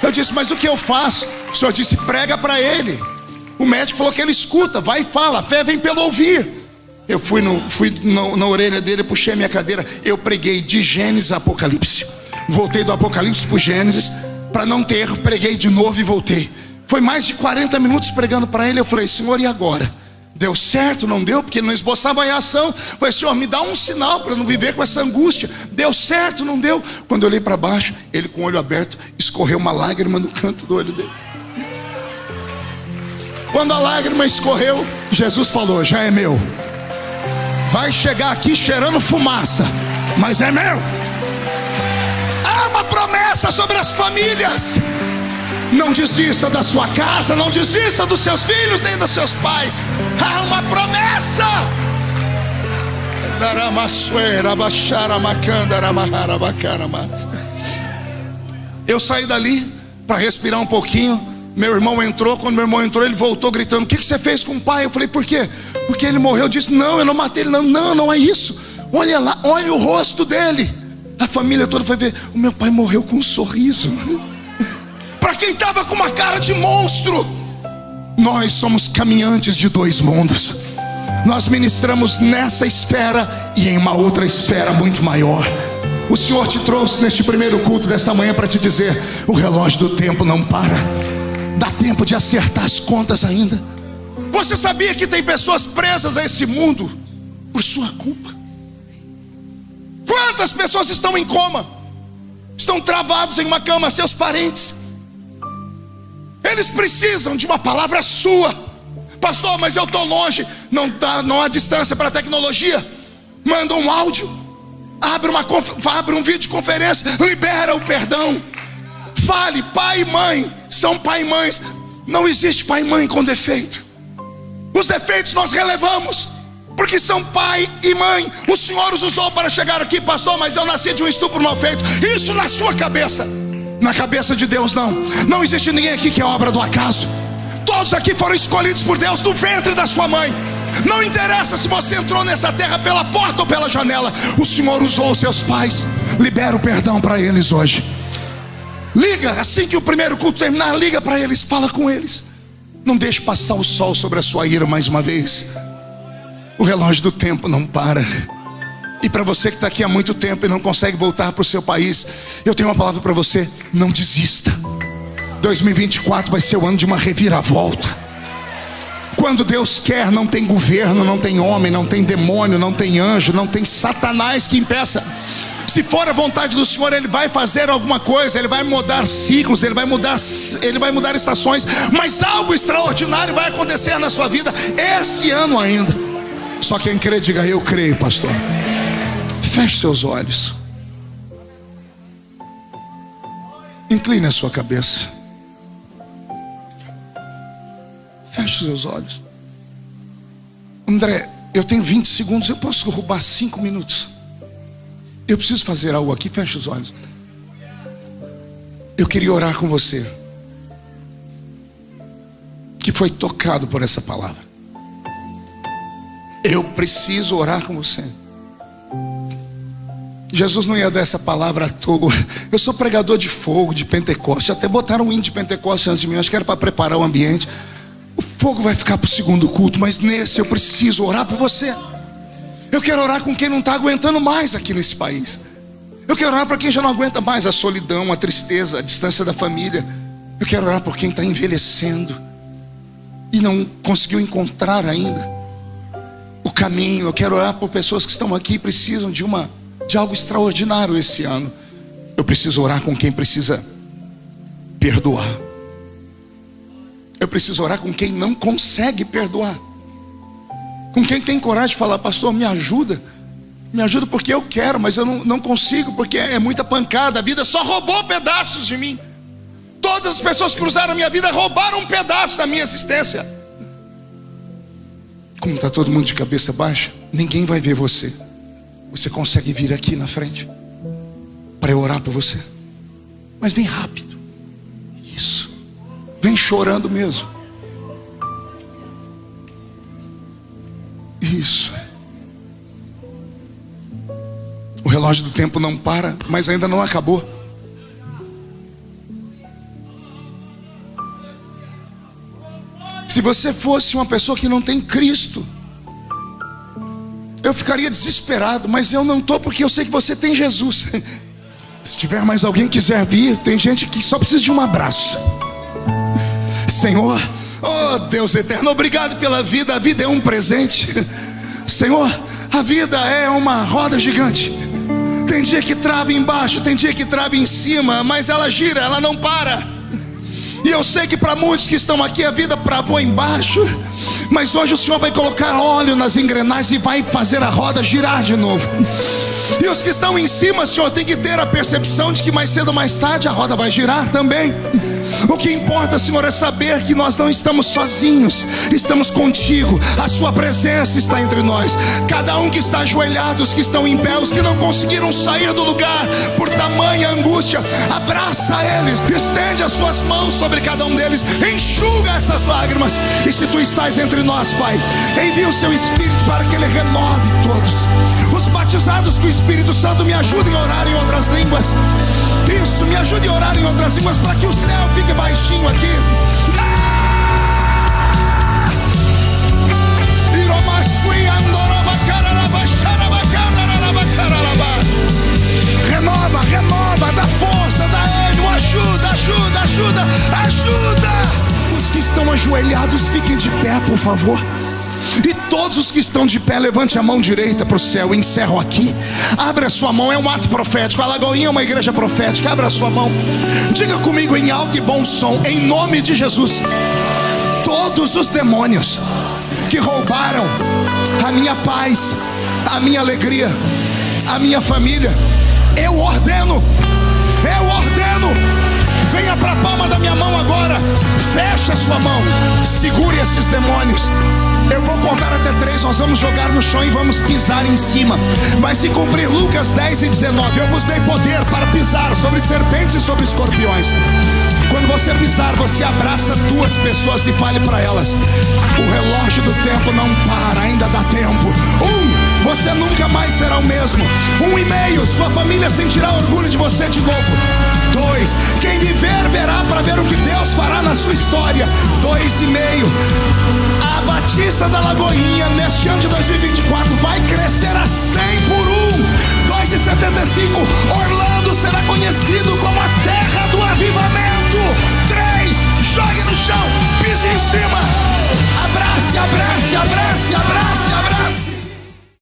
Eu disse: mas o que eu faço? O Senhor disse: prega para ele. O médico falou que ele escuta, vai e fala, a fé vem pelo ouvir. Eu fui na orelha dele, puxei a minha cadeira, eu preguei de Gênesis a Apocalipse. Voltei do Apocalipse para o Gênesis, para não ter erro, preguei de novo e voltei. Foi mais de 40 minutos pregando para ele. Eu falei: Senhor, e agora? Deu certo? Não deu? Porque ele não esboçava a reação. Eu falei: Senhor, me dá um sinal para eu não viver com essa angústia. Deu certo? Não deu? Quando eu olhei para baixo, ele com o olho aberto, escorreu uma lágrima no canto do olho dele. Quando a lágrima escorreu, Jesus falou: já é meu. Vai chegar aqui cheirando fumaça, mas é meu. Há uma promessa sobre as famílias. Não desista da sua casa, não desista dos seus filhos, nem dos seus pais. Há uma promessa. Eu saí dali para respirar um pouquinho. Meu irmão entrou. Quando meu irmão entrou, ele voltou gritando: o que você fez com o pai? Eu falei: por quê? Porque ele morreu. Eu disse: não, eu não matei ele. Não é isso. Olha lá, olha o rosto dele. A família toda foi ver: o meu pai morreu com um sorriso. Para quem estava com uma cara de monstro. Nós somos caminhantes de dois mundos. Nós ministramos nessa esfera e em uma outra esfera muito maior. O Senhor te trouxe neste primeiro culto desta manhã para te dizer: o relógio do tempo não para. Dá tempo de acertar as contas ainda. Você sabia que tem pessoas presas a esse mundo por sua culpa? Quantas pessoas estão em coma? Estão travados em uma cama, seus parentes. Eles precisam de uma palavra sua. Pastor, mas eu estou longe. Não há distância para a tecnologia. Manda um áudio, abre um videoconferência, libera o perdão. Fale: pai e mãe são pai e mães. Não existe pai e mãe com defeito. Os defeitos nós relevamos, porque são pai e mãe. O Senhor os usou para chegar aqui. Pastor, mas eu nasci de um estupro mal feito. Isso na sua cabeça. Na cabeça de Deus não. Não existe ninguém aqui que é obra do acaso. Todos aqui foram escolhidos por Deus do ventre da sua mãe. Não interessa se você entrou nessa terra pela porta ou pela janela. O Senhor usou os seus pais. Libera o perdão para eles hoje. Liga, assim que o primeiro culto terminar, liga para eles, fala com eles. Não deixe passar o sol sobre a sua ira mais uma vez. O relógio do tempo não para. E para você que está aqui há muito tempo e não consegue voltar para o seu país, eu tenho uma palavra para você: não desista. 2024 vai ser o ano de uma reviravolta. Quando Deus quer, não tem governo, não tem homem, não tem demônio, não tem anjo, não tem Satanás que impeça. Se for a vontade do Senhor, Ele vai fazer alguma coisa. Ele vai mudar ciclos, Ele vai mudar estações. Mas algo extraordinário vai acontecer na sua vida esse ano ainda. Só quem crê, diga: eu creio, pastor. Feche seus olhos. Incline a sua cabeça. Feche seus olhos. André, eu tenho 20 segundos. Eu posso roubar 5 minutos? Eu preciso fazer algo aqui. Feche os olhos. Eu queria orar com você. Que foi tocado por essa palavra. Eu preciso orar com você. Jesus não ia dar essa palavra à toa. Eu sou pregador de fogo, de Pentecoste. Até botaram um hino de Pentecoste antes de mim. Acho que era para preparar o ambiente. O fogo vai ficar para o segundo culto, mas nesse eu preciso orar por você. Eu quero orar com quem não está aguentando mais aqui nesse país. Eu quero orar para quem já não aguenta mais a solidão, a tristeza, a distância da família. Eu quero orar por quem está envelhecendo e não conseguiu encontrar ainda o caminho. Eu quero orar por pessoas que estão aqui e precisam de algo extraordinário esse ano. Eu preciso orar com quem precisa perdoar. Eu preciso orar com quem não consegue perdoar. Com quem tem coragem de falar: pastor, me ajuda. Me ajuda porque eu quero, mas eu não consigo, porque é muita pancada. A vida só roubou pedaços de mim. Todas as pessoas que cruzaram a minha vida roubaram um pedaço da minha existência. Como está todo mundo de cabeça baixa, ninguém vai ver você. Você consegue vir aqui na frente para eu orar por você? Mas vem rápido. Isso. Vem chorando mesmo. Isso. O relógio do tempo não para, mas ainda não acabou. Se você fosse uma pessoa que não tem Cristo, eu ficaria desesperado, mas eu não estou, porque eu sei que você tem Jesus. Se tiver mais alguém que quiser vir, tem gente que só precisa de um abraço. Senhor, oh Deus eterno, obrigado pela vida. A vida é um presente. Senhor, a vida é uma roda gigante. Tem dia que trava embaixo, tem dia que trava em cima, mas ela gira, ela não para. E eu sei que para muitos que estão aqui a vida travou embaixo, mas hoje o Senhor vai colocar óleo nas engrenagens e vai fazer a roda girar de novo. E os que estão em cima, Senhor, tem que ter a percepção de que mais cedo ou mais tarde a roda vai girar também. O que importa, Senhor, é saber que nós não estamos sozinhos, estamos contigo. A sua presença está entre nós. Cada um que está ajoelhado, os que estão em pé, os que não conseguiram sair do lugar por tamanha angústia, abraça eles, estende as suas mãos sobre cada um deles, enxuga essas lágrimas. E se tu estás entre nós, Pai, envia o seu Espírito para que ele renove todos. Os batizados com o Espírito Santo, me ajudem a orar em outras línguas. Isso, me ajude a orar em outras línguas para que o céu fique baixinho aqui. Renova, renova, dá força, dá ânimo, ajuda, ajuda, ajuda, ajuda. Os que estão ajoelhados, fiquem de pé, por favor. E todos os que estão de pé, levante a mão direita para o céu. Encerro aqui. Abra a sua mão, é um ato profético. A Lagoinha é uma igreja profética. Abra a sua mão. Diga comigo em alto e bom som, em nome de Jesus: todos os demônios que roubaram a minha paz, a minha alegria, a minha família, eu ordeno, venha para a palma da minha mão agora. Feche a sua mão, segure esses demônios. Eu vou contar até 3, nós vamos jogar no chão e vamos pisar em cima. Vai se cumprir Lucas 10:19. Eu vos dei poder para pisar sobre serpentes e sobre escorpiões. Quando você pisar, você abraça 2 pessoas e fale para elas: o relógio do tempo não para, ainda dá tempo. 1, você nunca mais será o mesmo. 1,5, sua família sentirá orgulho de você de novo. 2, quem viver verá para ver o que Deus fará na sua história. 2,5, a Batista da Lagoinha neste ano de 2024 vai crescer a 100 por 1. 2,75, Orlando será conhecido como a terra do avivamento.